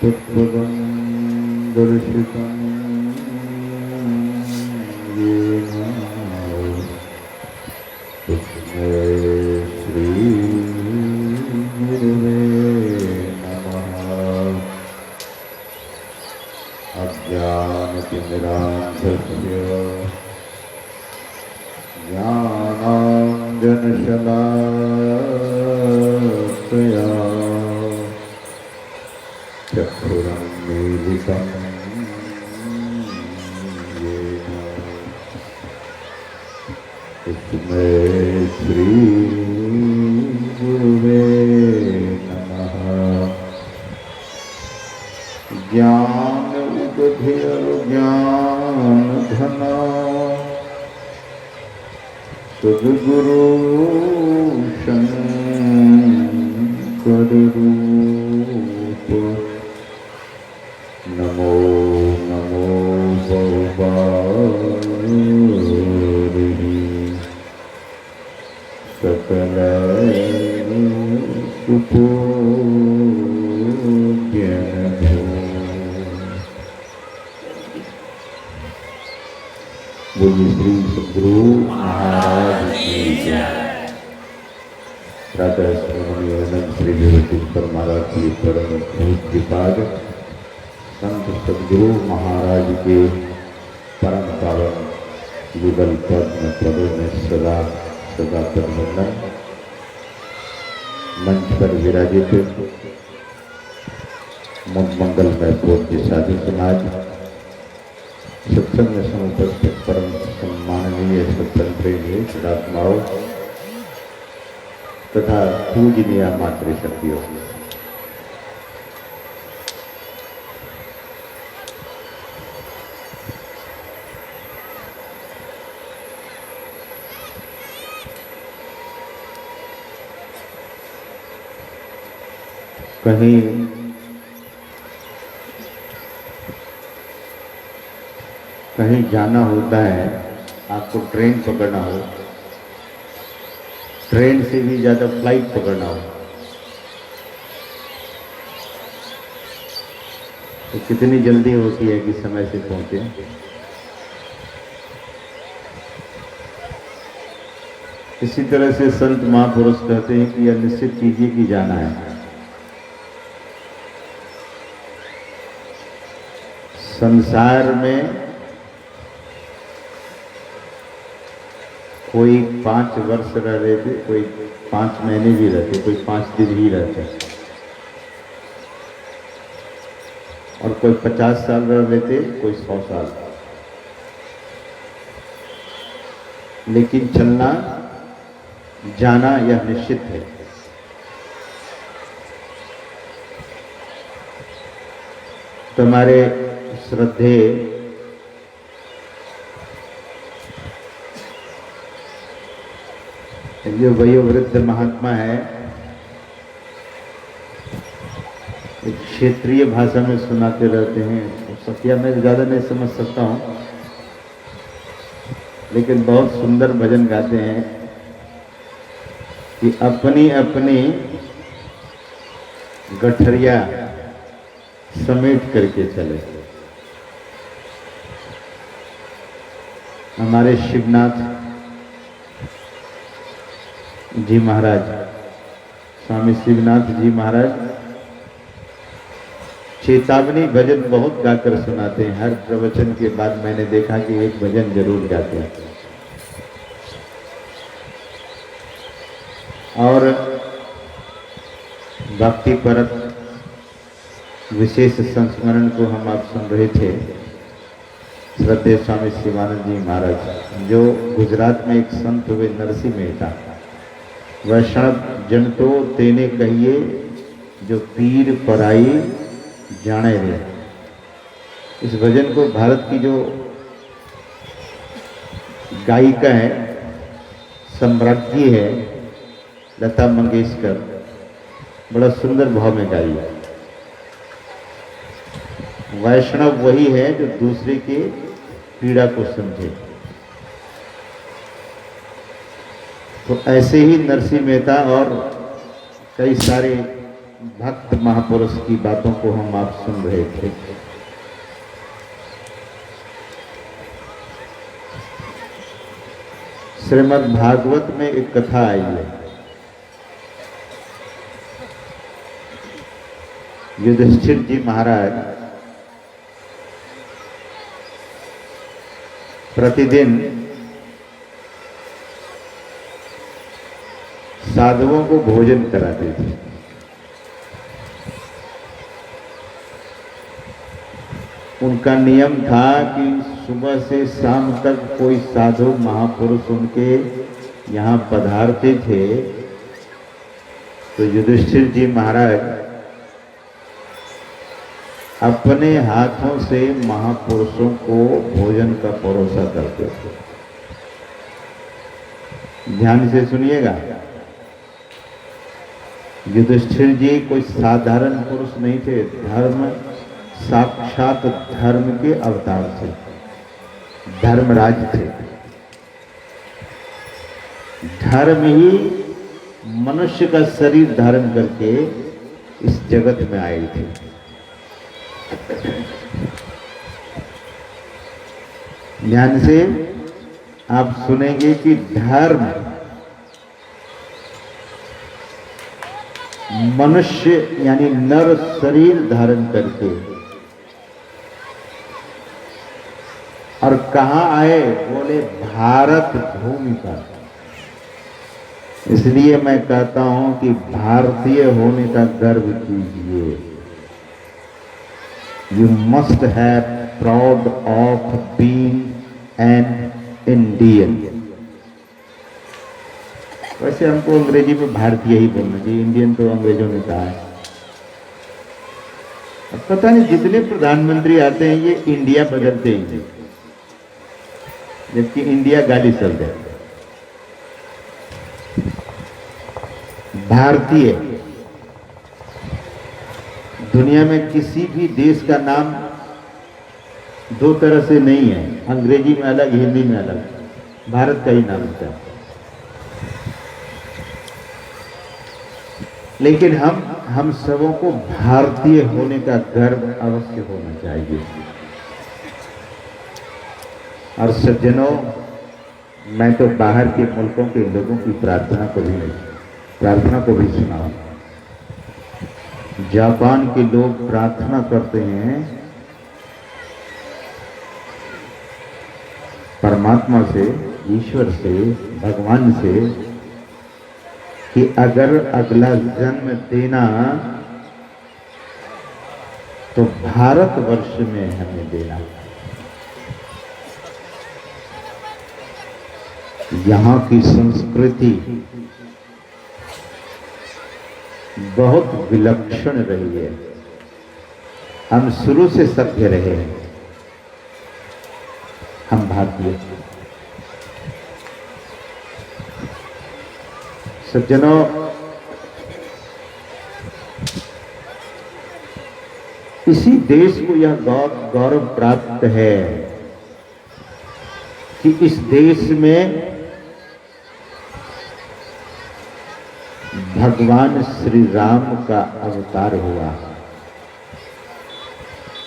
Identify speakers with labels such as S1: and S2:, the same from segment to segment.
S1: तत्पदं दर्शितं येन तस्मै श्रीगुरुवे नमः। अज्ञानतिमिरान्धस्य ज्ञानाञ्जनशलाकया चक्षुरुन्मीलितं येन तस्मै श्रीगुरुवे नमः। ज्ञान ज्ञानघना सद्गुरु शंकर रूप नमो नमो भवारि सकल सुपूज्य बोलिए श्री सद्गुरु महाराज की जय। प्रातः स्मरणीय अनंत श्री विवेकेश्वर महाराज की परम पूज्यपाद संत सद्गुरु महाराज के परम पावन युगल पद्म पदों में सदा सदा प्रबंधन मंच पर विराजित मुद मंगल में पूज्य साधु समाज, सत्संग में समुपस्थित परम सम्माननीय सत्संग प्रेमी सदात्माओं तथा पूजनीय मातृशक्तियों, कहीं जाना होता है, आपको ट्रेन पकड़ना हो, ट्रेन से भी ज़्यादा फ्लाइट पकड़ना हो तो कितनी जल्दी होती है कि समय से पहुंचे। इसी तरह से संत महापुरुष कहते हैं कि यह निश्चित कीजिए कि जाना है। संसार में कोई 5 वर्ष रह रहे थे, कोई 5 महीने भी रहते, कोई 5 दिन ही रहते, और कोई 50 साल रह लेते, कोई 100 साल। लेकिन चलना जाना यह निश्चित है। तुम्हारे श्रद्धे जो वयोवृद्ध महात्मा है, एक क्षेत्रीय भाषा में सुनाते रहते हैं। सत्या मैं ज़्यादा नहीं समझ सकता हूँ, लेकिन बहुत सुंदर भजन गाते हैं कि अपनी अपनी गठरिया समेट करके चले। हमारे शिवनाथ जी महाराज, स्वामी शिवनाथ जी महाराज चेतावनी भजन बहुत गाकर सुनाते हैं। हर प्रवचन के बाद मैंने देखा कि एक भजन जरूर गाते हैं। और भक्ति परक विशेष संस्मरण को हम आप सुन रहे थे। श्रद्धेय स्वामी शिवानंद जी महाराज, जो गुजरात में एक संत हुए, नरसिंह मेहता, वैष्णव जन तो तेने कहिए जो पीर पराई जाने रे। इस भजन को भारत की जो गायिका है, सम्राज्ञी है, लता मंगेशकर, बड़ा सुंदर भाव में गाई है। वैष्णव वही है जो दूसरे के पीड़ा को समझे। तो ऐसे ही नरसिंह मेहता और कई सारे भक्त महापुरुष की बातों को हम आप सुन रहे थे। श्रीमद् भागवत में एक कथा आई है। युधिष्ठिर जी महाराज प्रतिदिन साधुओं को भोजन कराते थे। उनका नियम था कि सुबह से शाम तक कोई साधु महापुरुष उनके यहाँ पधारते थे तो युधिष्ठिर जी महाराज अपने हाथों से महापुरुषों को भोजन का परोसा करते थे। ध्यान से सुनिएगा, युधिष्ठिर जी कोई साधारण पुरुष नहीं थे, धर्म साक्षात धर्म के अवतार थे, धर्मराज थे। धर्म ही मनुष्य का शरीर धारण करके इस जगत में आए थे। ध्यान से आप सुनेंगे कि धर्म मनुष्य यानी नर शरीर धारण करके और कहाँ आए, बोले भारत भूमि पर। इसलिए मैं कहता हूं कि भारतीय होने का गर्व कीजिए। You must have proud of being an Indian। वैसे हमको अंग्रेजी में भारतीय ही बोलना चाहिए, इंडियन तो अंग्रेजों ने कहा है। अब पता नहीं जितने प्रधानमंत्री आते हैं ये इंडिया बदलते ही, जबकि इंडिया गाली चल जाए। भारतीय दुनिया में किसी भी देश का नाम दो तरह से नहीं है, अंग्रेजी में अलग, हिंदी में अलग, भारत का ही नाम होता है। लेकिन हम सबों को भारतीय होने का गर्व अवश्य होना चाहिए। और सज्जनों, मैं तो बाहर के मुल्कों के लोगों की प्रार्थना को भी सुना। जापान के लोग प्रार्थना करते हैं परमात्मा से, ईश्वर से, भगवान से कि अगर अगला जन्म देना तो भारतवर्ष में हमें देना। यहाँ की संस्कृति बहुत विलक्षण रही है। हम शुरू से सभ्य रहे हैं, हम भारतीय। सज्जनों, इसी देश को यह गौरव प्राप्त है कि इस देश में भगवान श्री राम का अवतार हुआ।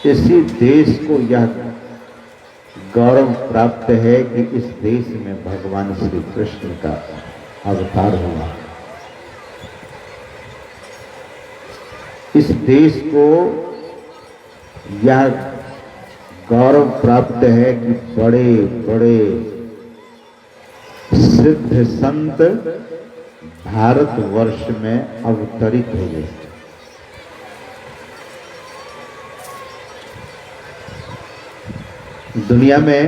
S1: इसी देश को यह गौरव प्राप्त है कि इस देश में भगवान श्री कृष्ण का अवतार हुआ। इस देश को यह गौरव प्राप्त है कि बड़े बड़े सिद्ध संत भारतवर्ष में अवतरित हुए। दुनिया में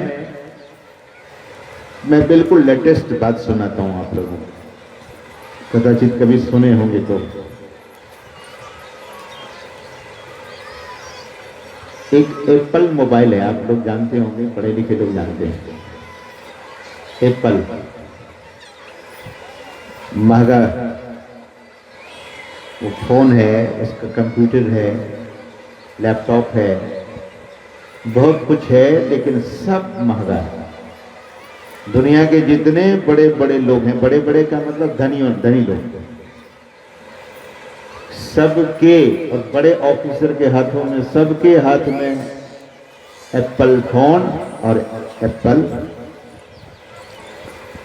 S1: मैं बिल्कुल लेटेस्ट बात सुनाता हूं आप लोगों को, कदाचित कभी सुने होंगे तो। एक एप्पल मोबाइल है, आप लोग जानते होंगे, पढ़े लिखे लोग जानते हैं। एप्पल महंगा वो फोन है, उसका कंप्यूटर है, लैपटॉप है, बहुत कुछ है लेकिन सब महंगा है। दुनिया के जितने बड़े बड़े लोग हैं, बड़े बड़े का मतलब धनी और धनी लोग, सबके और बड़े ऑफिसर के हाथों में, सबके हाथ में एप्पल फोन और एप्पल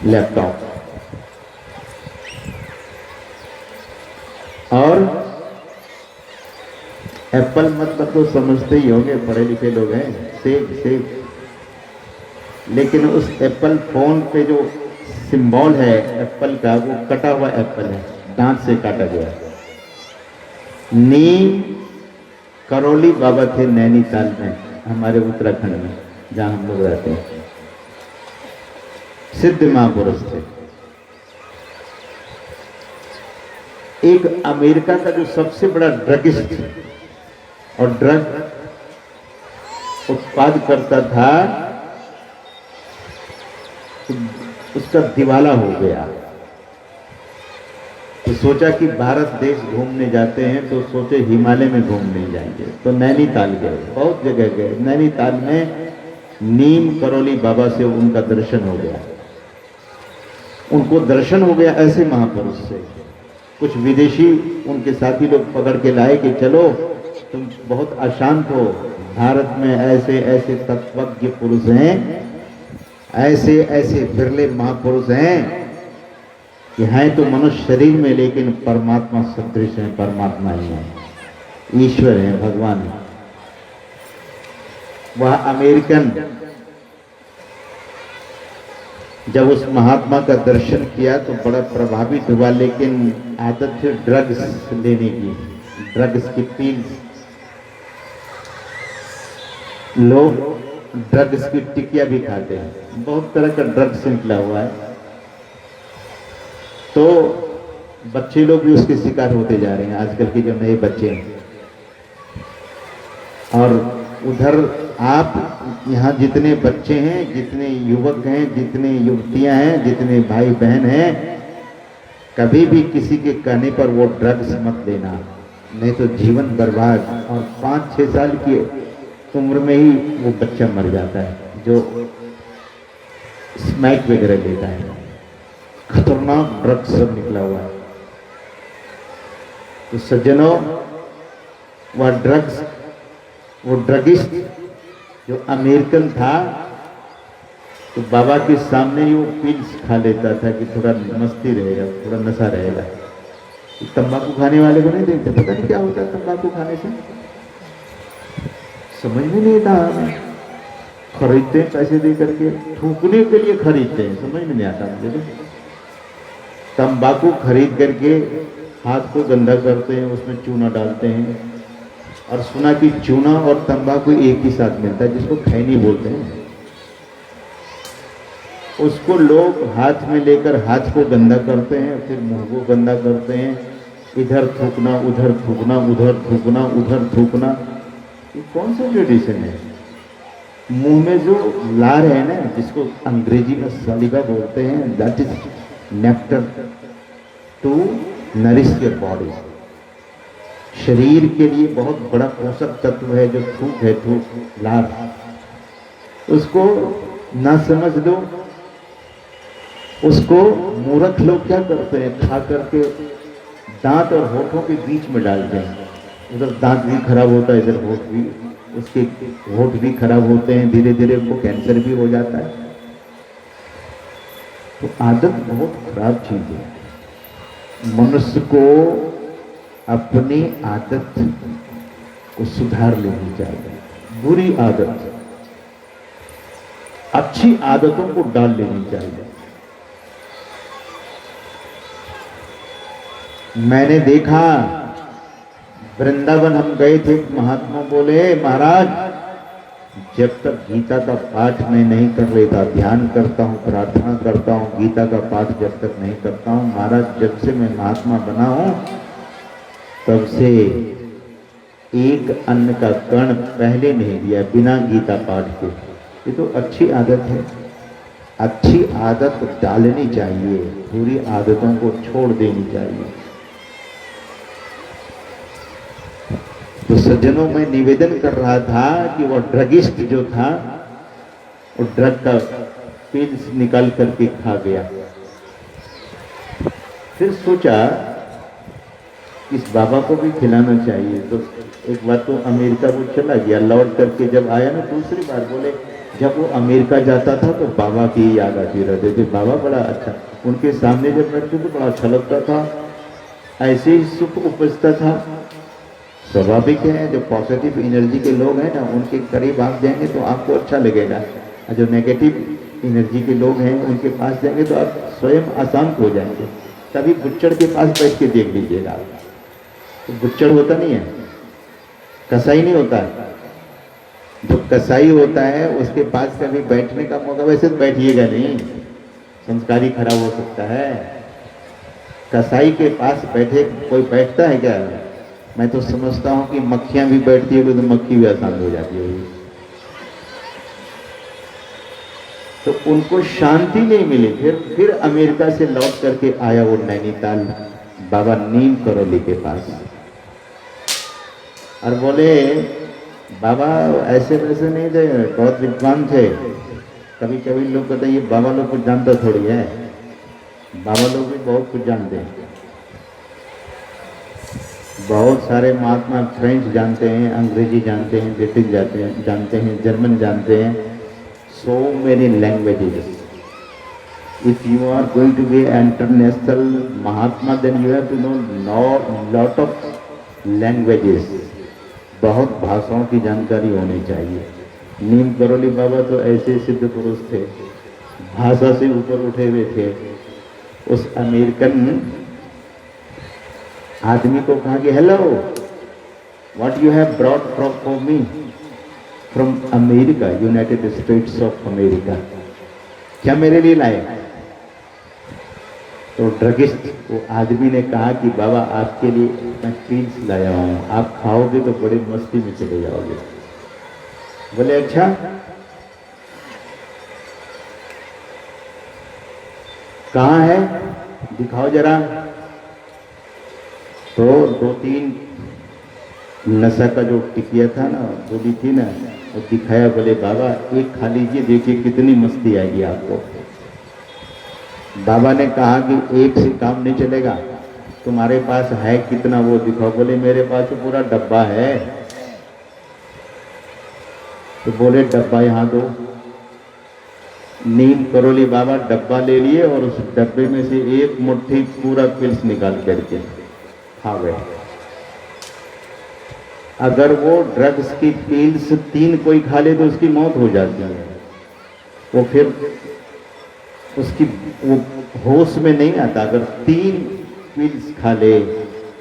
S1: लैपटॉप। और एप्पल मतलब तो समझते ही होंगे, पढ़े लिखे लोग हैं, सेब सेब। लेकिन उस एप्पल फोन पे जो सिंबल है एप्पल का, वो कटा हुआ एप्पल है, दांत से काटा गया। नीम करौली बाबा थे नैनीताल में, हमारे उत्तराखंड में जहां हम लोग रहते हैं, सिद्ध महापुरुष थे। एक अमेरिका का जो सबसे बड़ा ड्रगिस्ट और ड्रग उत्पाद करता था, उसका दिवाला हो गया। तो सोचा कि भारत देश घूमने जाते हैं, तो सोचे हिमालय में घूमने जाएंगे, तो नैनीताल गए, बहुत जगह गए। नैनीताल में नीम करौली बाबा से उनका दर्शन हो गया। उनको दर्शन हो गया ऐसे महापुरुष से। कुछ विदेशी उनके साथी लोग पकड़ के लाए कि चलो तुम बहुत अशांत हो, भारत में ऐसे ऐसे तत्वज्ञ पुरुष हैं, ऐसे ऐसे बिरले महापुरुष हैं कि हैं तो मनुष्य शरीर में लेकिन परमात्मा सदृश है, परमात्मा ही है, ईश्वर है, भगवान है। वह अमेरिकन जब उस महात्मा का दर्शन किया तो बड़ा प्रभावित हुआ, लेकिन आदत थी ड्रग्स लेने की, ड्रग्स की पील्स। लोग ड्रग्स की टिकिया भी खाते हैं, बहुत तरह का ड्रग्स निकला हुआ है। तो बच्चे लोग भी उसके शिकार होते जा रहे हैं, आजकल के जो नए बच्चे हैं। और उधर आप यहाँ जितने बच्चे हैं, जितने युवक हैं, जितने युवतियां हैं, जितने भाई बहन हैं, कभी भी किसी के कहने पर वो ड्रग्स मत लेना, नहीं तो जीवन बर्बाद। और 5-6 साल की उम्र में ही वो बच्चा मर जाता है जो स्मैक वगैरह लेता है। खतरनाक ड्रग्स सब निकला हुआ है। तो सज्जनों, वह ड्रग्स, वो ड्रगिस्ट जो अमेरिकन था, तो बाबा के सामने ही वो पिल्स खा लेता था कि थोड़ा मस्ती रहेगा, थोड़ा नशा रहेगा। तंबाकू खाने वाले को नहीं देखते, पता नहीं क्या होता है तंबाकू खाने से, समझ में नहीं आता। खरीदते हैं पैसे दे करके, थूकने के लिए खरीदते हैं, समझ में नहीं आता मुझे। तो तंबाकू खरीद करके हाथ को गंदा करते हैं, उसमें चूना डालते हैं। और सुना कि चूना और तंबाकू एक ही साथ मिलता है, जिसको खैनी बोलते हैं। उसको लोग हाथ में लेकर हाथ को गंदा करते हैं, फिर मुंह को गंदा करते हैं, इधर थूकना, उधर थूकना, उधर थूकना, उधर थूकना। ये कौन सा ट्रेडिशन है? मुंह में जो लार है ना, जिसको अंग्रेजी में सलीवा बोलते हैं, that is nectar to nourish your body. शरीर के लिए बहुत बड़ा पोषक तत्व है जो थूक है, थूक, लार। उसको ना समझ लो, उसको मूर्ख लोग क्या करते हैं, खा करके दांत और होठों के बीच में डालते हैं। उधर दांत भी खराब होता है, इधर होठ भी, उसके होठ भी खराब होते हैं, धीरे धीरे उनको कैंसर भी हो जाता है। तो आदत बहुत खराब चीज है। मनुष्य को अपनी आदत को सुधार लेनी चाहिए। बुरी आदत, अच्छी आदतों को डाल लेनी चाहिए। मैंने देखा, वृंदावन हम गए थे, महात्मा बोले, महाराज जब तक गीता का पाठ मैं नहीं कर लेता, ध्यान करता हूँ, प्रार्थना करता हूँ, गीता का पाठ जब तक नहीं करता हूँ, महाराज जब से मैं महात्मा बना हूँ तब से एक अन्न का कण पहले नहीं दिया बिना गीता पाठ के। ये तो अच्छी आदत है, अच्छी आदत डालनी चाहिए, बुरी आदतों को छोड़ देनी चाहिए। तो सज्जनों में निवेदन कर रहा था कि वो ड्रगिस्ट जो था वो ड्रग का पिल्स निकाल करके खा गया। फिर सोचा इस बाबा को भी खिलाना चाहिए, तो एक बार तो अमेरिका को चला गया। लौट करके जब आया ना दूसरी बार, बोले जब वो अमेरिका जाता था तो बाबा की याद आती रहती थी। बाबा बड़ा अच्छा, उनके सामने जब बैठते तो बड़ा अच्छा लगता था, ऐसे ही सुख उपजता था। स्वाभाविक है, जो पॉजिटिव एनर्जी के लोग हैं ना उनके करीब आप जाएंगे तो आपको अच्छा लगेगा, और जो नेगेटिव एनर्जी के लोग हैं उनके पास जाएंगे तो आप स्वयं अशांत हो जाएंगे। तभी बुच्चड़ के पास बैठ के देख लीजिएगा, तो बुच्चड़ होता नहीं है, कसाई नहीं होता है। जो कसाई होता है उसके पास कभी बैठने का मौका, वैसे तो बैठिएगा नहीं, संस्कारी खराब हो सकता है। कसाई के पास बैठे कोई बैठता है क्या? मैं तो समझता हूं कि मक्खियां भी बैठती है तो मक्खी भी आसान हो जाती है। तो उनको शांति नहीं मिली। फिर अमेरिका से लौट करके आया वो नैनीताल बाबा नीम करोली के पास, और बोले बाबा ऐसे वैसे नहीं थे, बहुत विद्वान थे। कभी कभी लोग कहते हैं ये बाबा लोग कुछ जानता थोड़ी है, बाबा लोग भी बहुत कुछ जानते हैं। बहुत सारे महात्मा फ्रेंच जानते हैं, अंग्रेजी जानते हैं, ब्रिटिश जानते हैं, जर्मन जानते हैं, so many languages. If you are going to be an international Mahatma, then you have to know lot of languages. बहुत भाषाओं की जानकारी होनी चाहिए। नीम करोली बाबा तो ऐसे सिद्ध पुरुष थे, भाषा से ऊपर उठे हुए थे। उस अमेरिकन आदमी को कहा कि hello, what you have brought for me from America, United states of America, क्या मेरे लिए लाए? तो ड्रगिस्ट वो आदमी ने कहा कि बाबा आपके लिए मैं पिल्स लाया हूं, आप खाओगे तो बड़ी मस्ती में चले जाओगे। बोले अच्छा, कहाँ है दिखाओ जरा। तो 2-3 नशा का जो टिकिया था ना, गोली थी ना, वो दिखाया। बोले बाबा एक खा लीजिए, देखिए कितनी मस्ती आएगी आपको। बाबा ने कहा कि एक से काम नहीं चलेगा, तुम्हारे पास है कितना वो दिखाओ। बोले मेरे पास तो पूरा डब्बा है। तो बोले डब्बा यहाँ दो। नीम करोली बाबा डब्बा ले लिए और उस डब्बे में से एक मुट्ठी पूरा पिल्स निकाल करके खा गए। अगर वो ड्रग्स की पिल्स 3 कोई खा ले तो उसकी मौत हो जाती है। वो फिर उसकी वो होश में नहीं आता। अगर 3 पिल्स खा ले,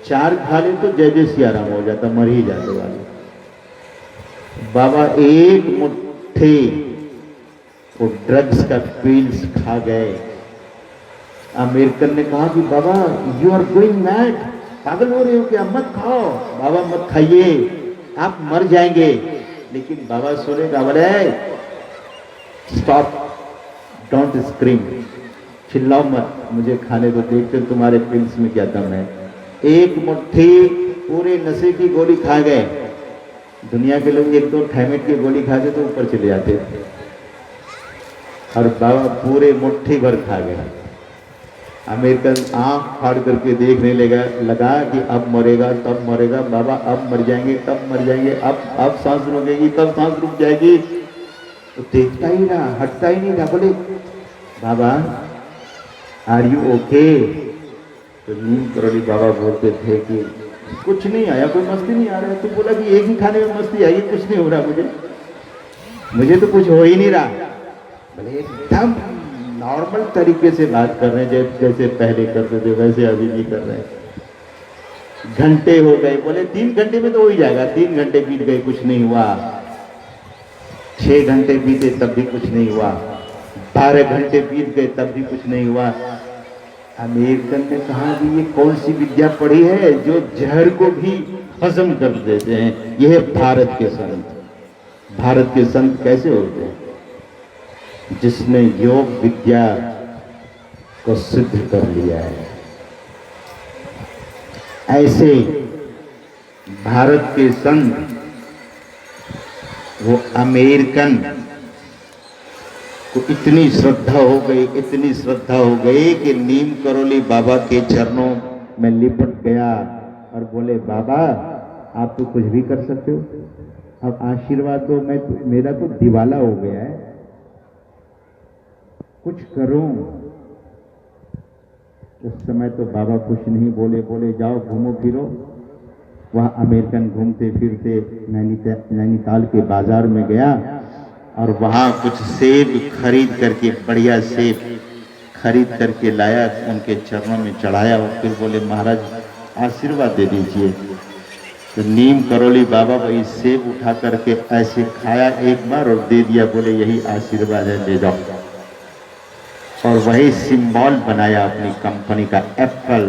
S1: 4 खा ले तो जय जय सिया राम हो जाता, मर ही जाते वाले। बाबा एक मुट्ठी वो ड्रग्स का पिल्स खा गए। अमेरिकन ने कहा कि बाबा यू आर गोइंग मैड, पागल हो रहे हो क्या, मत खाओ। बाबा मत खाइए, आप मर जाएंगे। लेकिन बाबा सुनेगा, बोले स्टॉप, डोंट स्क्रीम, चिल्लाओ मत, मुझे खाने दो, देखते तुम्हारे पिल्स में क्या दम है। एक मुट्ठी पूरे नशे की गोली खा गए। दुनिया के लोग 1-2 थैमेट की गोली खाते तो ऊपर चले जाते थे, और बाबा पूरे मुट्ठी भर खा गया। अमेरिकन आंख फाड़ करके देखने लगा कि अब मरेगा तब मरेगा। बाबा अब मर जाएंगे तब मर जाएंगे, अब सांस रुकेगी तब सांस रुक जाएगी। तो देखता ही रहा, हटता ही नहीं रहा। बोले बाबा आर यू ओके? तो नीम करोली बाबा बोलते थे कि कुछ नहीं आया, कोई मस्ती नहीं आ रहा है। तो बोला कि एक ही खाने में मस्ती आई, कुछ नहीं हो रहा मुझे तो कुछ हो ही नहीं रहा। बोले एकदम नॉर्मल तरीके से बात कर रहे हैं, जैसे पहले करते थे वैसे अभी भी कर रहे हैं। घंटे हो गए। बोले 3 घंटे में तो हो ही जाएगा। 3 घंटे बीत गए, कुछ नहीं हुआ। 6 घंटे बीते तब भी कुछ नहीं हुआ। 12 घंटे बीत गए तब भी कुछ नहीं हुआ। अमेरिकन ने कहा कि ये कौन सी विद्या पढ़ी है जो जहर को भी हजम कर देते हैं। यह है भारत के संत। भारत के संत कैसे होते हैं? जिसने योग विद्या को सिद्ध कर लिया है। ऐसे भारत के संग वो अमेरिकन को इतनी श्रद्धा हो गई, इतनी श्रद्धा हो गई कि नीम करोली बाबा के चरणों में लिपट गया और बोले, बाबा आप तो कुछ भी कर सकते हो, अब आशीर्वाद दो, मेरा तो दिवाला हो गया है, कुछ करूं। उस समय तो बाबा कुछ नहीं बोले, बोले जाओ घूमो फिरो। वह अमेरिकन घूमते फिरते नैनीताल के बाजार में गया और वहां कुछ सेब खरीद करके, बढ़िया सेब खरीद करके लाया, उनके चरणों में चढ़ाया और फिर बोले, महाराज आशीर्वाद दे दीजिए। तो नीम करोली बाबा वही सेब उठा करके ऐसे खाया एक बार और दे दिया, बोले यही आशीर्वाद है, ले जाओ। और वही सिंबल बनाया अपनी कंपनी का, एप्पल।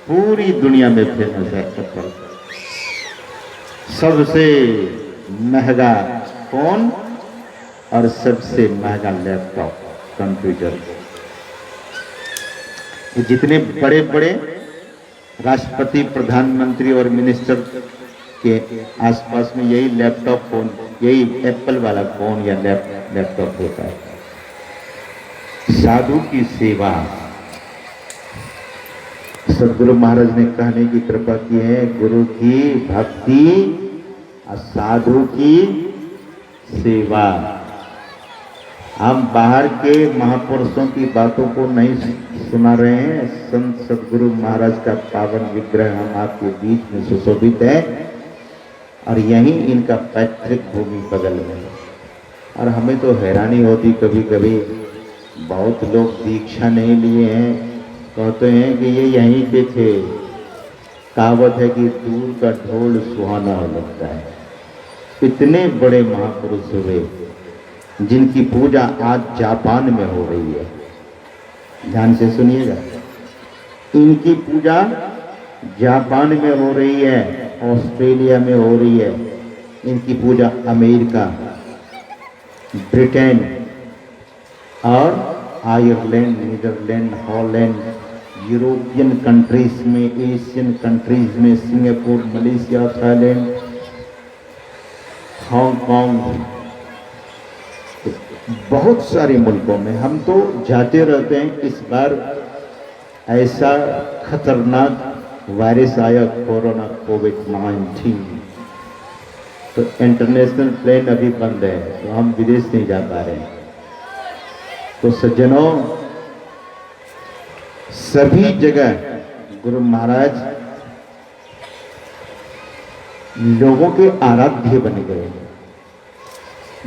S1: पूरी दुनिया में फेमस है एप्पल। सबसे महंगा फोन और सबसे महंगा लैपटॉप, कंप्यूटर। ये जितने बड़े बड़े राष्ट्रपति, प्रधानमंत्री और मिनिस्टर के आसपास में यही लैपटॉप फोन, यही एप्पल वाला फोन या लैपटॉप होता है। साधु की सेवा, सदगुरु महाराज ने कहने की कृपा की है, गुरु की भक्ति और साधु की सेवा। हम बाहर के महापुरुषों की बातों को नहीं सुना रहे हैं, संत सदगुरु महाराज का पावन विग्रह हम आपके बीच में सुशोभित है और यहीं इनका पैतृक भूमि बगल में है। और हमें तो हैरानी होती कभी कभी, बहुत लोग दीक्षा नहीं लिए हैं, कहते हैं कि ये यहीं पे थे। कहावत है कि दूर का ढोल सुहाना लगता है। इतने बड़े महापुरुष हुए जिनकी पूजा आज जापान में हो रही है। ध्यान से सुनिएगा, इनकी पूजा जापान में हो रही है, ऑस्ट्रेलिया में हो रही है, इनकी पूजा अमेरिका, ब्रिटेन और Ireland, Netherlands, Holland, European countries में, एशियन कंट्रीज में, सिंगापुर, मलेशिया, थाईलैंड, हांगकांग, बहुत सारे मुल्कों में हम तो जाते रहते हैं। इस बार ऐसा खतरनाक वायरस आया, कोरोना कोविड-19, तो इंटरनेशनल प्लेन अभी बंद है, तो हम विदेश नहीं जा पा रहे हैं। तो सज्जनों, सभी जगह गुरु महाराज लोगों के आराध्य बन गए,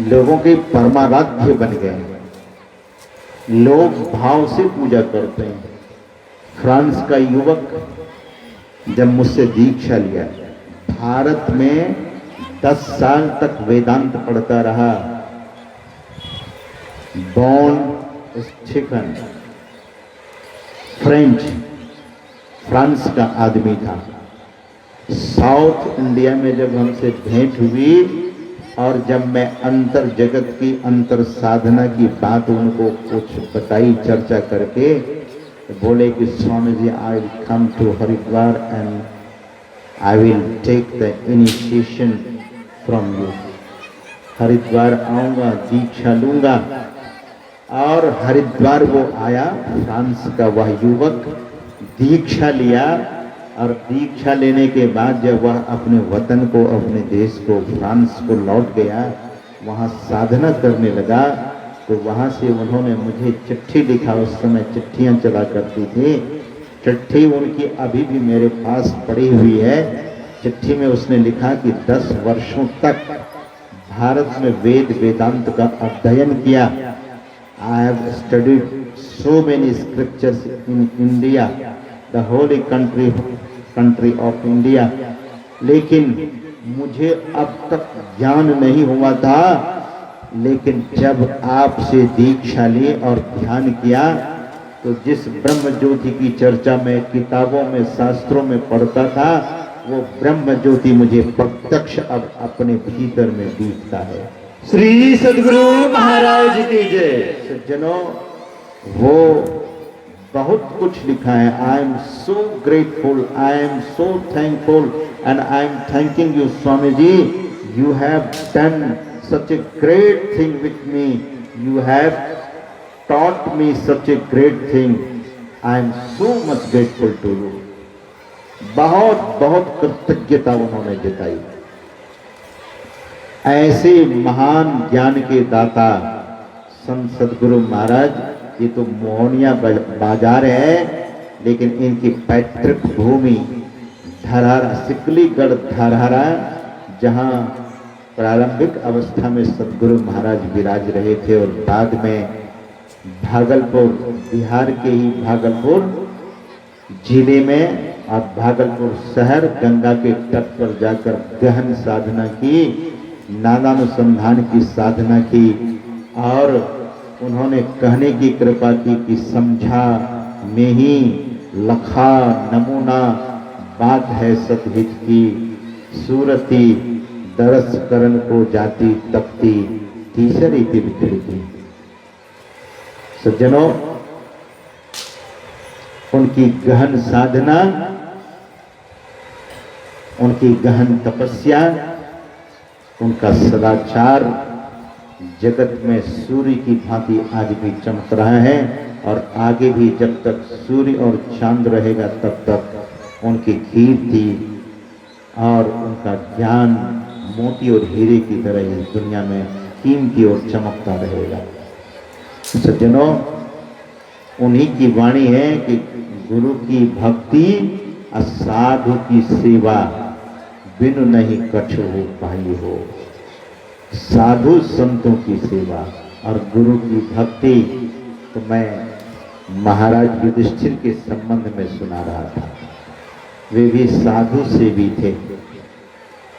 S1: लोगों के परमाराध्य बन गए, लोग भाव से पूजा करते हैं। फ्रांस का युवक जब मुझसे दीक्षा लिया, भारत में 10 साल तक वेदांत पढ़ता रहा, बॉर्न स्टीफन, फ्रांस का आदमी था। साउथ इंडिया में जब हमसे भेंट हुई और जब मैं अंतर जगत की अंतर साधना की बात उनको कुछ बताई चर्चा करके, तो बोले कि Swami ji, I will come to Haridwar and I will take the initiation from you. Haridwar आऊँगा, दीक्षा लूँगा। और हरिद्वार वो आया, फ्रांस का वह युवक दीक्षा लिया, और दीक्षा लेने के बाद जब वह अपने वतन को, अपने देश को, फ्रांस को लौट गया, वहाँ साधना करने लगा, तो वहाँ से उन्होंने मुझे चिट्ठी लिखा। उस समय चिट्ठियाँ चला करती थी, चिट्ठी उनकी अभी भी मेरे पास पड़ी हुई है। चिट्ठी में उसने लिखा कि 10 वर्षों तक भारत में वेदांत का अध्ययन किया। I have studied so many scriptures in India, the Holi country of India, लेकिन मुझे अब तक ज्ञान नहीं हुआ था। लेकिन जब आपसे दीक्षा ली और ध्यान किया, तो जिस ब्रह्म ज्योति की चर्चा में किताबों में, शास्त्रों में पढ़ता था, वो ब्रह्म ज्योति मुझे प्रत्यक्ष अब अपने भीतर में दिखता है।
S2: श्री सद्गुरु महाराज की जय।
S1: सज्जनों, वो बहुत कुछ लिखा है। I am so grateful, I am so thankful and I am thanking you Swami ji, you have done such a great thing with me, you have taught me such a great thing, I am so much grateful to you। बहुत बहुत कृतज्ञता उन्होंने जताई। ऐसे महान ज्ञान के दाता संत सदगुरु महाराज, ये तो मोहनिया बाजार है, लेकिन इनकी पैतृक भूमि धरहरा, सिकलीगढ़ धरहरा, जहाँ प्रारंभिक अवस्था में सदगुरु महाराज विराज रहे थे और बाद में भागलपुर, बिहार के ही भागलपुर जिले में और भागलपुर शहर, गंगा के तट पर जाकर गहन साधना की, नादानुसंधान की साधना की और उन्होंने कहने की कृपा की कि समझा में ही लखा नमूना बात है सतहित की, सूरती दरस करण को जाती तपती, तीसरी तिल की। सज्जनों, उनकी गहन साधना, उनकी गहन तपस्या, उनका सदाचार जगत में सूर्य की भांति आज भी चमक रहा है और आगे भी जब तक सूर्य और चांद रहेगा तब तक उनकी कीर्ति और उनका ज्ञान मोती और हीरे की तरह इस दुनिया में कीमती और चमकता रहेगा। सज्जनों, उन्हीं की वाणी है कि गुरु की भक्ति और साधु की सेवा बिनु नहीं कछु हो पाई हो। साधु संतों की सेवा और गुरु की भक्ति तो मैं महाराज युधिष्ठिर के संबंध में सुना रहा था। वे भी साधु सेवी थे,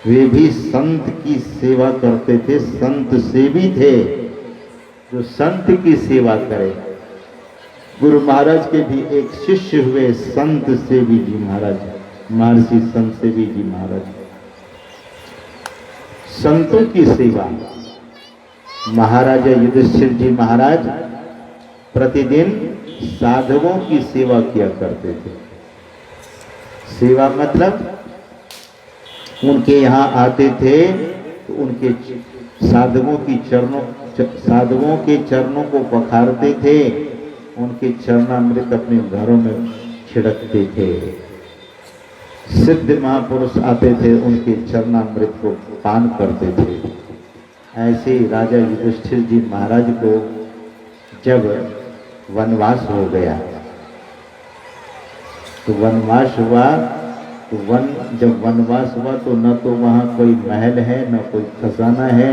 S1: वे भी संत की सेवा करते थे, संत सेवी थे, जो संत की सेवा करे। गुरु महाराज के भी एक शिष्य हुए संत सेवी जी महाराज, महर्षि संत सेवी जी महाराज। संतों की सेवा महाराजा युधिष्ठिर जी महाराज प्रतिदिन साधुओं की सेवा किया करते थे। सेवा मतलब उनके यहाँ आते थे तो उनके साधुओं के चरणों को पखारते थे, उनके चरणामृत अपने घरों में छिड़कते थे। सिद्ध महापुरुष आते थे, उनके चरणामृत को पान करते थे। ऐसे राजा युधिष्ठिर जी महाराज को जब वनवास हो गया तो वनवास हुआ तो जब वनवास हुआ तो न तो वहाँ कोई महल है, न कोई खजाना है,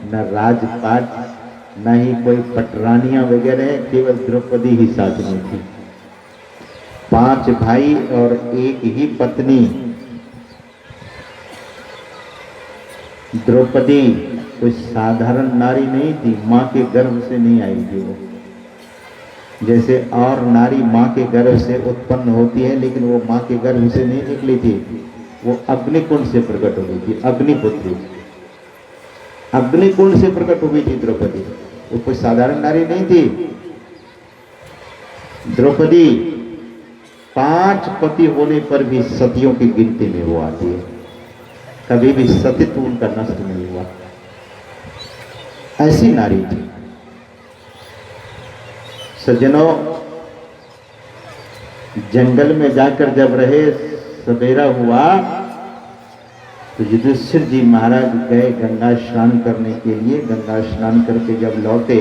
S1: न राजपाट, न ही कोई पटरानियां वगैरह है, केवल द्रौपदी ही साथ में थी। 5 भाई और एक ही पत्नी। द्रौपदी कोई साधारण नारी नहीं थी, माँ के गर्भ से नहीं आई थी वो। जैसे और नारी माँ के गर्भ से उत्पन्न होती है, लेकिन वो माँ के गर्भ से नहीं निकली थी, वो अग्निकुंड से प्रकट हुई थी, अग्निपुत्री। अग्निकुंड से प्रकट हुई थी द्रौपदी, वो कोई साधारण नारी नहीं थी। द्रौपदी 5 पति होने पर भी सतियों की गिनती में वो आती है, कभी भी सतीत्व उनका नष्ट नहीं हुआ, ऐसी नारी थी। सज्जनों, जंगल में जाकर जब रहे, सवेरा हुआ तो युधिष्ठिर जी महाराज गए गंगा स्नान करने के लिए। गंगा स्नान करके जब लौटे,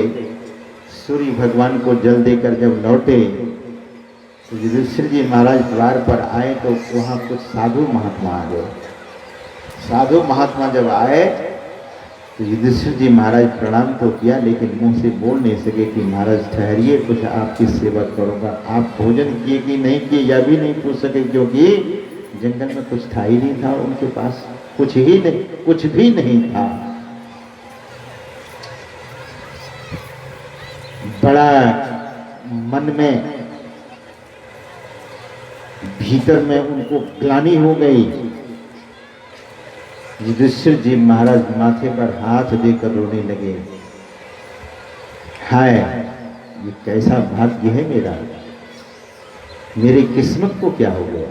S1: सूर्य भगवान को जल देकर जब लौटे तो युधिष्ठिर जी महाराज द्वार पर आए तो वहाँ कुछ साधु महात्मा आ गए। साधु महात्मा जब आए तो युधिष्ठिर जी महाराज प्रणाम तो किया, लेकिन मुंह से बोल नहीं सके कि महाराज ठहरिए, कुछ आपकी सेवा करूँगा। आप भोजन किए कि नहीं किए यह भी नहीं पूछ सके, क्योंकि जंगल में कुछ था ही नहीं था उनके पास, कुछ भी नहीं था। बड़ा मन में भीतर में उनको ग्लानि हो गई। युधिष्ठिर जी महाराज माथे पर हाथ देकर रोने लगे, हाय ये कैसा भाग्य है मेरा मेरी किस्मत को क्या हो गया,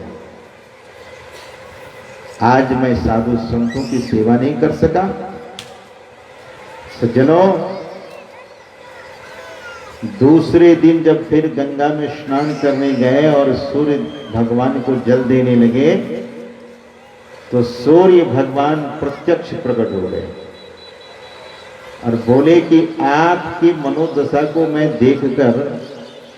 S1: आज मैं साधु संतों की सेवा नहीं कर सका। सज्जनों, दूसरे दिन जब फिर गंगा में स्नान करने गए और सूर्य भगवान को जल देने लगे तो सूर्य भगवान प्रत्यक्ष प्रकट हो गए और बोले कि आपकी मनोदशा को मैं देखकर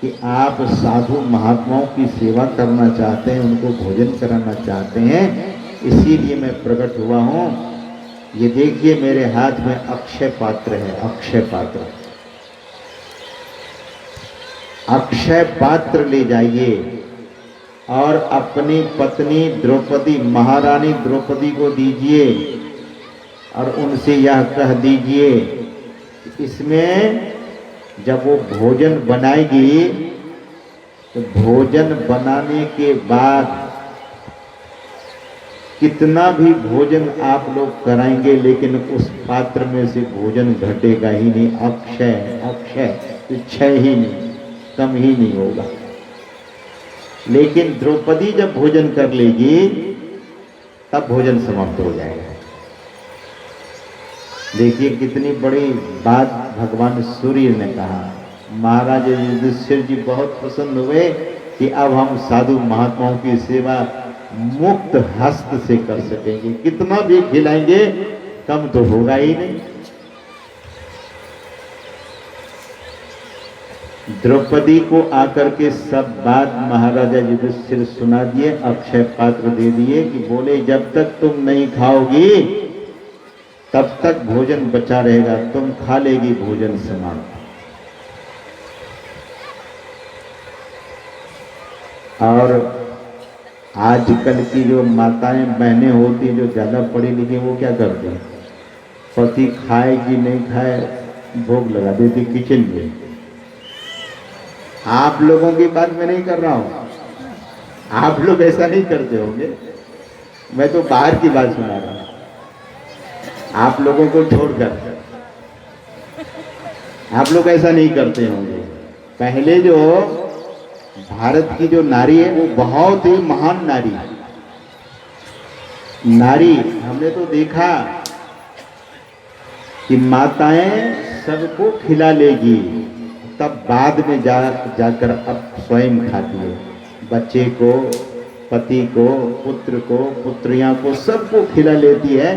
S1: कि आप साधु महात्माओं की सेवा करना चाहते हैं, उनको भोजन कराना चाहते हैं, इसीलिए मैं प्रकट हुआ हूं। ये देखिए मेरे हाथ में अक्षय पात्र है, अक्षय पात्र। अक्षय पात्र ले जाइए और अपनी पत्नी द्रौपदी, महारानी द्रौपदी को दीजिए और उनसे यह कह दीजिए, इसमें जब वो भोजन बनाएगी तो भोजन बनाने के बाद कितना भी भोजन आप लोग कराएंगे लेकिन उस पात्र में से भोजन घटेगा ही नहीं। अक्षय अक्षय, तो क्षय ही नहीं, कम ही नहीं होगा। लेकिन द्रौपदी जब भोजन कर लेगी तब भोजन समाप्त हो जाएगा। देखिए कितनी बड़ी बात भगवान सूर्य ने कहा। महाराज युधिष्ठिर जी बहुत प्रसन्न हुए कि अब हम साधु महात्माओं की सेवा मुक्त हस्त से कर सकेंगे, कितना भी खिलाएंगे कम तो होगा ही नहीं। द्रौपदी को आकर के सब बात महाराजा युधिष्ठिर सुना दिए, अक्षय पात्र दे दिए कि बोले जब तक तुम नहीं खाओगी तब तक भोजन बचा रहेगा, तुम खा लेगी भोजन समाप्त। और आजकल की जो माताएं बहनें होती जो ज्यादा पढ़ी लिखी, वो क्या करती हैं, पति खाए कि नहीं खाए भोग लगा देती किचन में। आप लोगों की बात मैं नहीं कर रहा हूं, आप लोग ऐसा नहीं करते होंगे, मैं तो बाहर की बात सुना रहा हूं। आप लोगों को छोड़कर आप लोग ऐसा नहीं करते होंगे। पहले जो भारत की जो नारी है वो बहुत ही महान नारी है। नारी हमने तो देखा कि माताएं सबको खिला लेगी, तब बाद में जाकर अब स्वयं खाती है। बच्चे को, पति को, पुत्र को, पुत्रियां को, सबको खिला लेती है।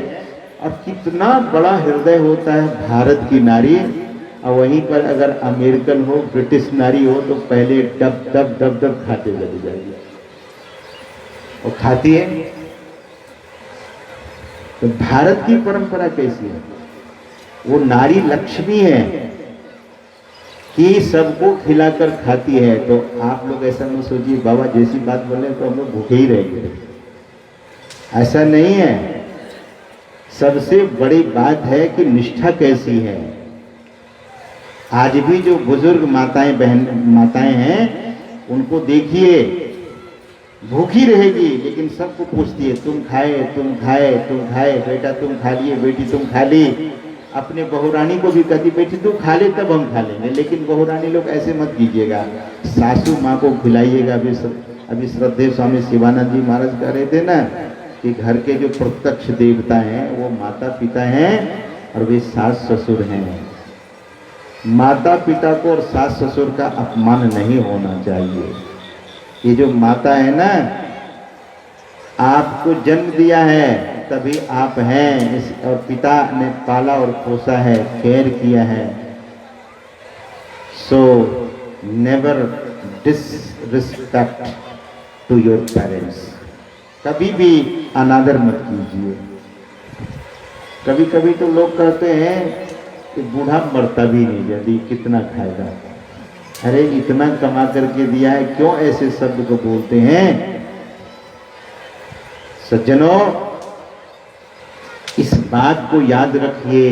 S1: और कितना बड़ा हृदय होता है भारत की नारी। और वहीं पर अगर अमेरिकन हो, ब्रिटिश नारी हो तो पहले डब डब डब डब खाते चली जाएगी। और खाती है। तो भारत की परंपरा कैसी है, वो नारी लक्ष्मी है कि सबको खिलाकर खाती है। तो आप लोग ऐसा मत सोचिए बाबा जैसी बात बोले तो हम लोग भूखे ही रहेंगे, ऐसा नहीं है। सबसे बड़ी बात है कि निष्ठा कैसी है। आज भी जो बुजुर्ग माताएं हैं उनको देखिए, भूखी रहेगी लेकिन सबको पूछती है तुम खाए, तुम खाए, तुम खाए, बेटा तुम खा लिए, बेटी तुम खा ली। अपने बहुरानी को भी कहती बेटी तू खा ले तब हम खा लेंगे। लेकिन बहुरानी लोग ऐसे मत कीजिएगा, सासू माँ को खिलाइएगा। अभी श्रद्धेय स्वामी शिवानंद जी महाराज कह रहे थे ना कि घर के जो प्रत्यक्ष देवता हैं वो माता पिता हैं और वे सास ससुर हैं। माता पिता को और सास ससुर का अपमान नहीं होना चाहिए। ये जो माता है ना, आपको जन्म दिया है तभी आप हैं, और पिता ने पाला और पोसा है, केयर किया है। So never disrespect to your parents. कभी भी अनादर मत कीजिए। कभी कभी तो लोग कहते हैं कि बूढ़ा मरता भी नहीं जल्दी, कितना खाएगा। अरे इतना कमा करके दिया है, क्यों ऐसे शब्द को बोलते हैं। सज्जनों, इस बात को याद रखिए,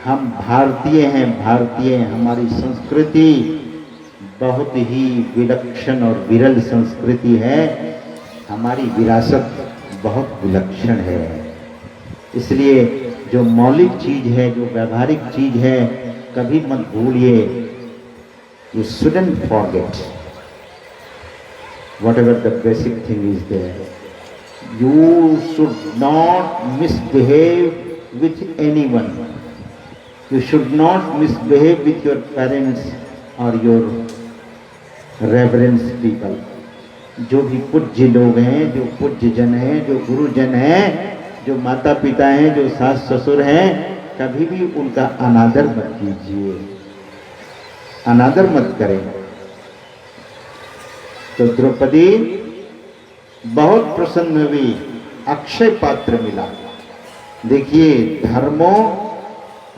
S1: हम भारतीय हैं, भारतीय हैं। हमारी संस्कृति बहुत ही विलक्षण और विरल संस्कृति है। हमारी विरासत बहुत विलक्षण है। इसलिए जो मौलिक चीज है, जो व्यवहारिक चीज है, कभी मत भूलिए। You shouldn't forget. whatever the basic thing is there. You should not misbehave with anyone. You should not misbehave with your parents or your reverence people. जो भी पूज्य लोग हैं, जो पूज्य जन हैं, जो गुरुजन हैं, जो माता पिता हैं, जो सास ससुर हैं, कभी भी उनका अनादर मत कीजिए, अनादर मत करें। तो द्रौपदी बहुत प्रसन्न हुई, अक्षय पात्र मिला। देखिए, धर्मो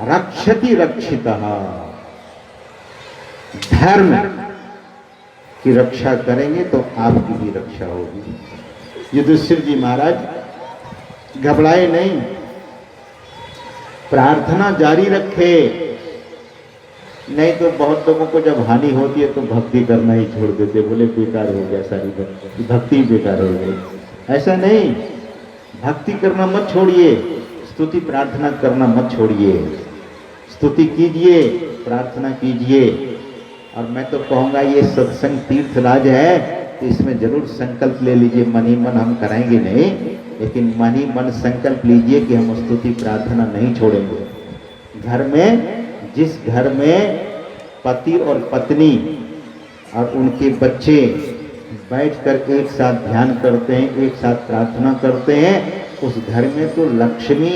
S1: रक्षति रक्षितः, धर्म की रक्षा करेंगे तो आपकी भी रक्षा होगी। युधिष्ठिर जी महाराज घबराए नहीं, प्रार्थना जारी रखे। नहीं तो बहुत लोगों को जब हानि होती है तो भक्ति करना ही छोड़ देते, बोले बेकार हो गया, सारी भक्ति बेकार हो गई। ऐसा नहीं, भक्ति करना मत छोड़िए, स्तुति प्रार्थना करना मत छोड़िए। स्तुति कीजिए, प्रार्थना कीजिए। और मैं तो कहूँगा ये सत्संग तीर्थराज है, तो इसमें जरूर संकल्प ले लीजिए। मन ही मन हम कराएंगे नहीं, लेकिन मन ही मन संकल्प लीजिए कि हम स्तुति प्रार्थना नहीं छोड़ेंगे। घर में, जिस घर में पति और पत्नी और उनके बच्चे बैठकर एक साथ ध्यान करते हैं, एक साथ प्रार्थना करते हैं, उस घर में तो लक्ष्मी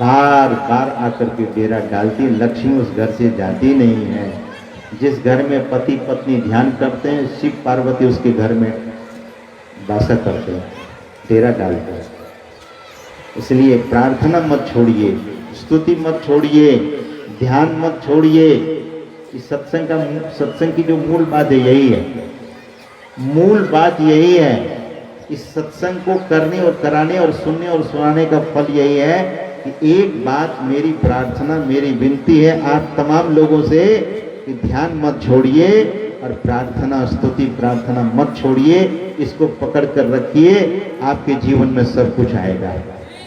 S1: बार बार आकर के डेरा डालती। लक्ष्मी उस घर से जाती नहीं है। जिस घर में पति पत्नी ध्यान करते हैं, शिव पार्वती उसके घर में वासा करते हैं, डेरा डालते हैं। इसलिए प्रार्थना मत छोड़िए, स्तुति मत छोड़िए, ध्यान मत छोड़िए। इस सत्संग की जो मूल बात है यही है, मूल बात यही है। इस सत्संग को करने और कराने और सुनने और सुनाने का फल यही है कि एक बात मेरी प्रार्थना, मेरी विनती है आप तमाम लोगों से कि ध्यान मत छोड़िए और प्रार्थना, स्तुति प्रार्थना मत छोड़िए। इसको पकड़ कर रखिए, आपके जीवन में सब कुछ आएगा।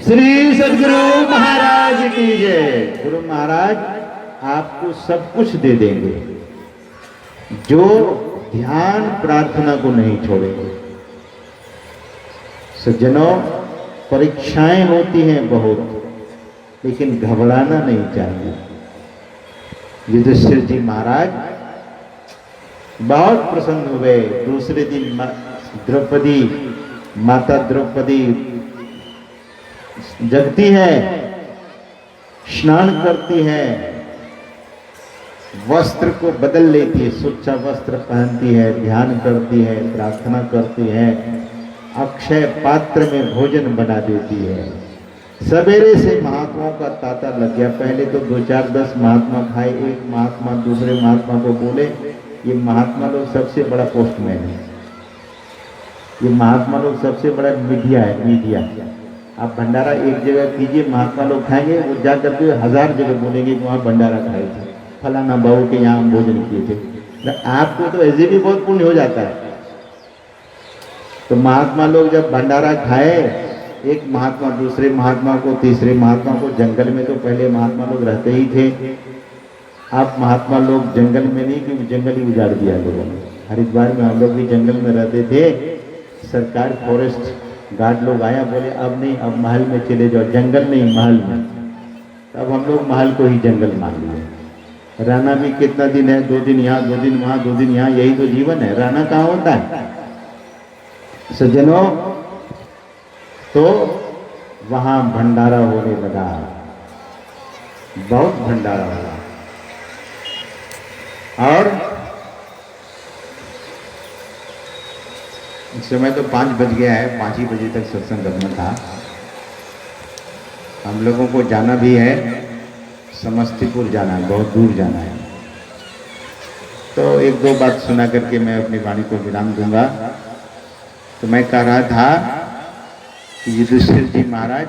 S1: श्री सद्गुरु महाराज की जय। गुरु महाराज आपको सब कुछ दे देंगे जो ध्यान प्रार्थना को नहीं छोड़ेंगे। सज्जनों, परीक्षाएं होती हैं बहुत, लेकिन घबराना नहीं चाहिए। युधिष्ठिर जी महाराज बहुत प्रसन्न हुए। दूसरे दिन द्रौपदी, माता द्रौपदी जगती है, स्नान करती है, वस्त्र को बदल लेती है, सुच्चा वस्त्र पहनती है, ध्यान करती है, प्रार्थना करती है, अक्षय पात्र में भोजन बना देती है। सवेरे से महात्माओं का तांता लग गया। पहले तो 2 4 10 महात्मा खाए। एक महात्मा दूसरे महात्मा को बोले, ये महात्मा लोग सबसे बड़ा पोस्टमैन है, ये महात्मा लोग सबसे बड़ा मीडिया है, मीडिया। आप भंडारा एक जगह कीजिए, महात्मा लोग खाएंगे, वो जा करके 1000 जगह बोलेंगे कि वहाँ भंडारा खाए थे, फलाना बाबू के यहाँ हम भोजन किए थे। आपको तो ऐसे भी बहुत पुण्य हो जाता है। तो महात्मा लोग जब भंडारा खाए, एक महात्मा दूसरे महात्मा को, तीसरे महात्मा को, जंगल में तो पहले महात्मा लोग रहते ही थे। अब महात्मा लोग जंगल में नहीं, क्योंकि जंगल ही उजाड़ दिया लोगों ने। हरिद्वार में हम लोग भी जंगल में रहते थे। सरकार फॉरेस्ट गार्ड लोग आया, बोले अब नहीं, अब महल में चले जाओ, जंगल नहीं महल में। अब हम लोग महल को ही जंगल मान लिए। रहना भी कितना दिन है, 2 दिन यहाँ, 2 दिन वहाँ, 2 दिन यहाँ, यही तो जीवन है। रहना कहाँ होता है सज्जनों? तो वहां भंडारा होने लगा, बहुत भंडारा हुआ। और इस समय तो 5 बज गया है, 5 ही बजे तक सत्संग करना था। हम लोगों को जाना भी है, समस्तीपुर जाना है, बहुत दूर जाना है। तो 1-2 बात सुना करके मैं अपनी वाणी को विराम दूंगा। तो मैं कह रहा था कि युधिष्ठिर जी महाराज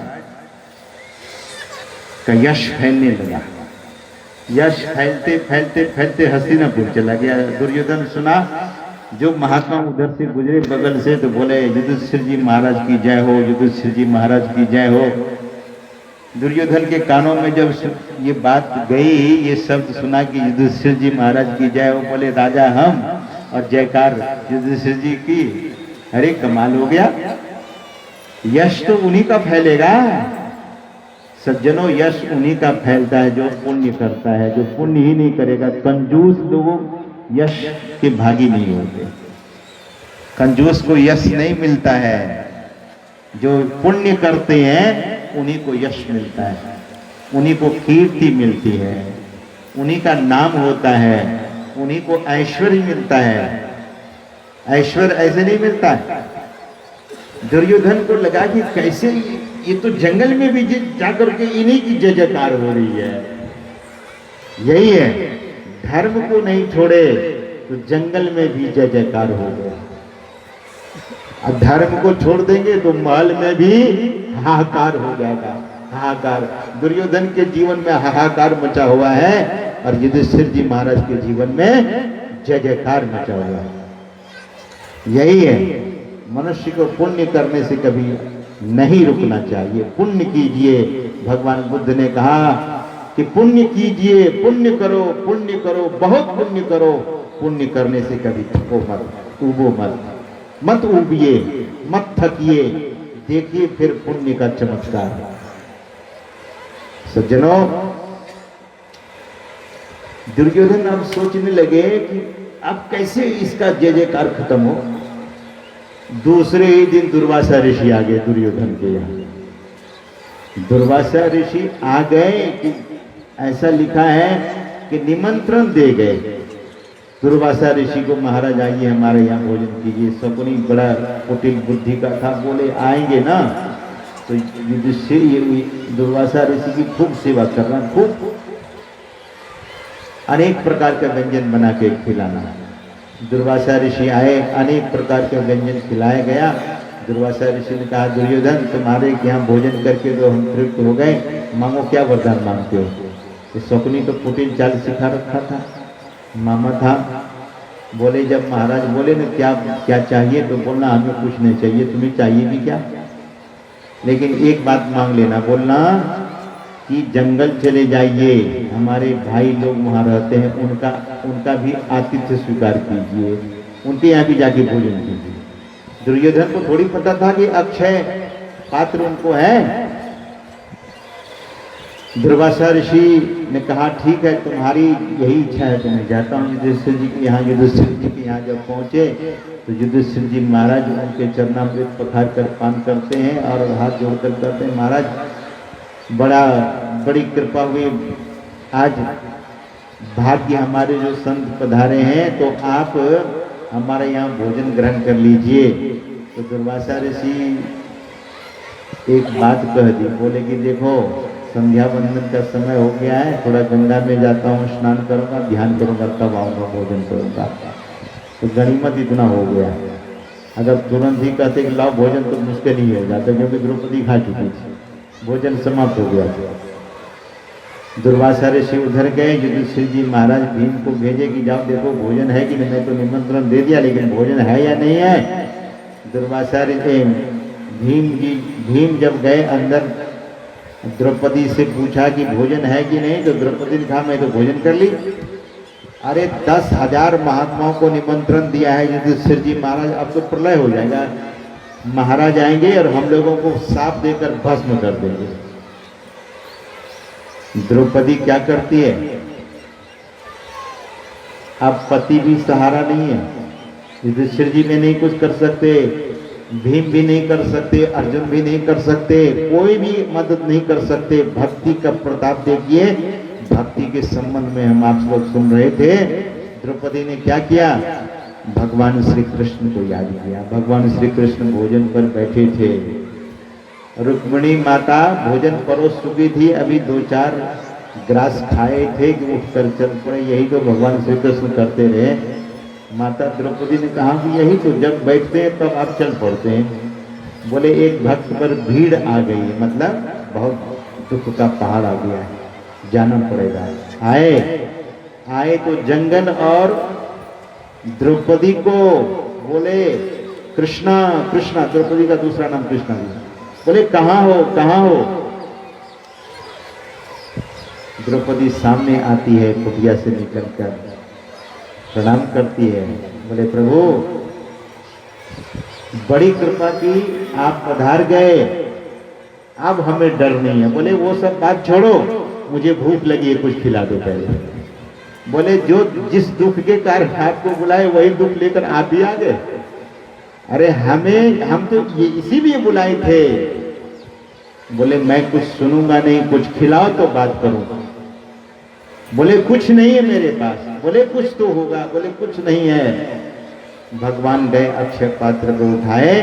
S1: का यश फैलने लगा। यश फैलते फैलते फैलते हस्तिनापुर चला गया। दुर्योधन सुना, जो महात्मा उधर से गुजरे बगल से, तो बोले युधिष्ठिर जी महाराज की जय हो, युधिष्ठिर जी महाराज की जय हो। दुर्योधन के कानों में जब ये बात गई, ये शब्द सुना कि युधिष्ठिर जी महाराज की जय हो, बोले राजा हम और जयकार युधिष्ठिर जी की। अरे कमाल हो गया, यश तो उन्हीं का फैलेगा सज्जनों, यश उन्हीं का फैलता है जो पुण्य करता है। जो पुण्य ही नहीं करेगा, कंजूस लोग यश के भागी नहीं होते। कंजूस को यश नहीं मिलता है, जो पुण्य करते हैं उन्हीं को यश मिलता है, उन्हीं को कीर्ति मिलती है, उन्हीं का नाम होता है, उन्हीं को ऐश्वर्य मिलता है। ऐश्वर्य ऐसे नहीं मिलता है। दुर्योधन को लगा कि कैसे ये तो जंगल में भी जाकर के इन्हीं की जय जयकार हो रही है। यही है, धर्म को नहीं छोड़े तो जंगल में भी जय जयकार हो गया। अब धर्म को छोड़ देंगे तो महल में भी हाहाकार हो जाएगा। हाहाकार, दुर्योधन के जीवन में हाहाकार मचा हुआ है और युधिष्ठिर जी महाराज के जीवन में जय जयकार मचा हुआ है। यही है, मनुष्य को पुण्य करने से कभी नहीं रुकना चाहिए। पुण्य कीजिए, भगवान बुद्ध ने कहा कि पुण्य कीजिए, पुण्य करो, बहुत पुण्य करो। पुण्य करने से कभी थको मत, ऊबो मत ऊबिए, मत थकिए। देखिए फिर पुण्य का चमत्कार। सज्जनों, दुर्योधन अब सोचने लगे कि अब कैसे इसका जय जयकार खत्म हो। दूसरे ही दिन दुर्वासा ऋषि आ गए दुर्योधन के यहाँ। दुर्वासा ऋषि आ गए कि ऐसा लिखा है कि निमंत्रण दे गए। दुर्वासा ऋषि को, महाराज आइए हमारे यहाँ भोजन कीजिए। शकुनी बड़ा कुटिल बुद्धि का था, बोले आएंगे ना तो युधिष्ठिर दुर्वासा ऋषि की खूब सेवा करना, खूब अनेक प्रकार का व्यंजन बना के खिलाना। दुर्वासा ऋषि आए, अनेक प्रकार के व्यंजन खिलाया गया। दुर्वासा ऋषि ने कहा, दुर्योधन तुम्हारे यहाँ भोजन करके तो हम तृप्त हो गए, मांगो क्या वरदान मांगते हो। तो शकुनी तो कुटिल चाल सिखा रखा था, मामा था। बोले, जब महाराज बोले ना क्या क्या चाहिए तो बोलना हमें कुछ नहीं चाहिए, तुम्हें चाहिए भी क्या, लेकिन एक बात मांग लेना। बोलना कि जंगल चले जाइए, हमारे भाई लोग वहाँ रहते हैं, उनका भी आतिथ्य स्वीकार कीजिए, उनके यहाँ भी जाके भोजन कीजिए। दुर्योधन को थोड़ी पता था कि अक्षय पात्र उनको है। दुर्वासा ऋषि ने कहा, ठीक है तुम्हारी यही इच्छा है तो मैं जाता हूँ युधिष्ठिर जी के यहाँ। युधिष्ठिर जी के यहाँ जब पहुँचे तो युधिष्ठिर जी महाराज उनके चरणामृत पखार कर पान करते हैं और हाथ जोड़कर कहते हैं, महाराज बड़ी कृपा हुई, आज भाग्य हमारे जो संत पधारे हैं तो आप हमारे यहाँ भोजन ग्रहण कर लीजिए। तो दुर्वासा ऋषि एक बात कह दी, बोले कि देखो संध्या बंदन का समय हो गया है, थोड़ा गंगा में जाता हूँ, स्नान करूँगा, ध्यान करूँगा, तब आऊँगा भोजन करूँगा। तो गनीमत इतना हो गया। अगर तुरंत ही कहते कि लाओ भोजन तो मुश्किल ही हो जाता, क्योंकि द्रौपदी खा चुकी थी, भोजन समाप्त हो गया था। दुर्वासा ऋषि उधर गए, युधिष्ठिर जी महाराज भीम को भेजे कि जाओ देखो भोजन है कि नहीं। मैं तो निमंत्रण दे दिया लेकिन भोजन है या नहीं है। दुर्वासा ऋषि भीम जब गए अंदर, द्रौपदी से पूछा कि भोजन है कि नहीं, तो द्रौपदी ने कहा मैं तो भोजन कर ली। अरे 10,000 महात्माओं को निमंत्रण दिया है युधिष्ठिर जी महाराज, अब तो प्रलय हो जाएगा, महाराज आएंगे और हम लोगों को साफ देकर भस्म कर देंगे। द्रौपदी क्या करती है, अब पति भी सहारा नहीं है, युधिष्ठिर जी भी नहीं कुछ कर सकते, भीम भी नहीं कर सकते, अर्जुन भी नहीं कर सकते, कोई भी मदद नहीं कर सकते। भक्ति का प्रताप देखिए। भक्ति के संबंध में हम आप लोग सुन रहे थे, द्रौपदी ने क्या किया, भगवान श्री कृष्ण को याद किया। भगवान श्री कृष्ण भोजन पर बैठे थे, रुक्मिणी माता भोजन परोस चुकी थी, अभी 2-4 ग्रास खाए थे कि उठकर चल पड़े। यही तो भगवान श्री कृष्ण करते रहे। माता द्रौपदी ने कहा कि यही तो, जब बैठते हैं तब आप चल पड़ते हैं। बोले एक भक्त पर भीड़ आ गई है, मतलब बहुत दुख का पहाड़ आ गया है, जाना पड़ेगा। आए तो जंगल और द्रौपदी को बोले कृष्णा कृष्णा, द्रौपदी का दूसरा नाम कृष्णा भी। बोले कहाँ हो। द्रौपदी सामने आती है कुटिया से निकलकर, प्रणाम करती है। बोले प्रभु बड़ी कृपा की, आप पधार गए, अब हमें डर नहीं है। बोले वो सब बात छोड़ो, मुझे भूख लगी है, कुछ खिला दो पहले। बोले जो जिस दुख के कारण आपको बुलाए वही दुख लेकर आप भी आ गए। अरे हम तो ये इसीलिए बुलाए थे। बोले मैं कुछ सुनूंगा नहीं, कुछ खिलाओ तो बात करूंगा। बोले कुछ नहीं है मेरे पास। बोले कुछ तो होगा। बोले कुछ नहीं है। भगवान गए, अक्षय पात्र को उठाए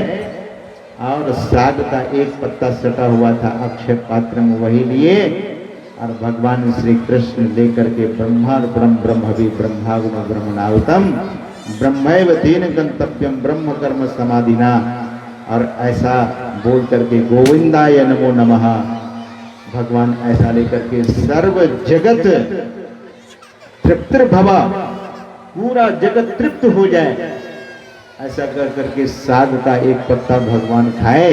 S1: और साग का एक पत्ता सटा हुआ था अक्षय पात्र में, वही लिए और भगवान श्री कृष्ण लेकर के ब्रह्मा ब्रह्म ब्रह्मागुण ब्रह्मणावतम ब्रह्मैव तेन गंतव्यम ब्रह्म कर्म समाधिना, और ऐसा बोल करके गोविंदाय नमो नमः, भगवान ऐसा लेकर के सर्व जगत तृप्तिर भवा, पूरा जगत तृप्त हो जाए, ऐसा कर करके साग का एक पत्ता भगवान खाए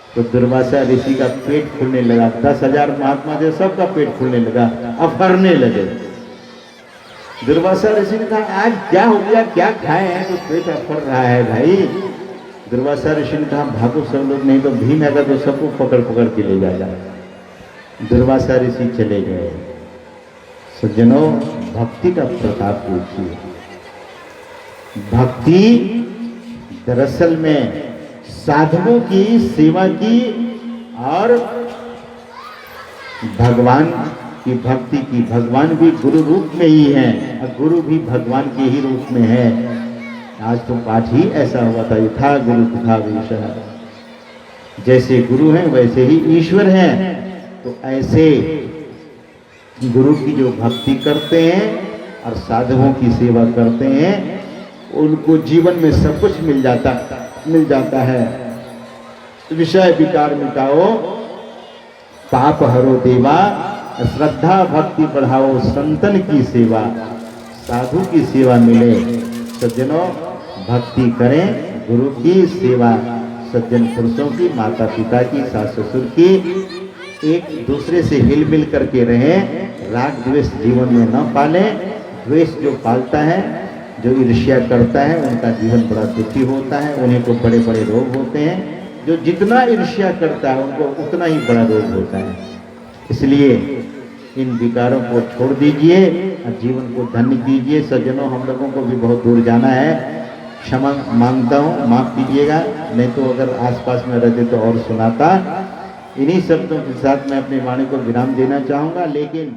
S1: तो दुर्वासा ऋषि का पेट फूलने लगा। 10,000 महात्मा थे, सबका पेट फूलने लगा, अफरने लगे। दुर्वासा ऋषि ने कहा आज क्या हो गया, क्या खाए हैं तो पेट अफर रहा है भाई। दुर्वासा ऋषि ने कहा भागो सब लोग, नहीं तो भीम आएगा तो सबको पकड़ पकड़ के ले जाएगा। दुर्वासा ऋषि चले गए। सज्जनों, भक्ति का प्रताप देखिए। भक्ति दरअसल में साधुओं की सेवा की और भगवान की भक्ति की। भगवान भी गुरु रूप में ही है और गुरु भी भगवान के ही रूप में है। आज तो पाठ ही ऐसा हुआ था, यथा गुरु तथा ईश्वर, जैसे गुरु हैं वैसे ही ईश्वर हैं। तो ऐसे गुरु की जो भक्ति करते हैं और साधुओं की सेवा करते हैं, उनको जीवन में सब कुछ मिल जाता है। विषय विकार मिटाओ, पाप हरो देवा, श्रद्धा भक्ति बढ़ाओ, संतन की सेवा, साधु की सेवा मिले। सज्जनों, भक्ति करें, गुरु की सेवा, सज्जन पुरुषों की, माता पिता की, सास ससुर की, एक दूसरे से हिल मिल करके रहें। राग द्वेष जीवन में न पालें। द्वेष जो पालता है, जो ईर्ष्या करता है, उनका जीवन बड़ा दुखी होता है, उन्हें को बड़े बड़े रोग होते हैं। जो जितना ईर्ष्या करता है उनको उतना ही बड़ा रोग होता है। इसलिए इन विकारों को छोड़ दीजिए और जीवन को धन्य कीजिए। सज्जनों, हम लोगों को भी बहुत दूर जाना है, क्षमा मांगता हूँ, माफ कीजिएगा, नहीं तो अगर आसपास में रहते तो और सुनाता। इन्हीं शब्दों के साथ मैं अपनी वाणी को विराम देना चाहूँगा। लेकिन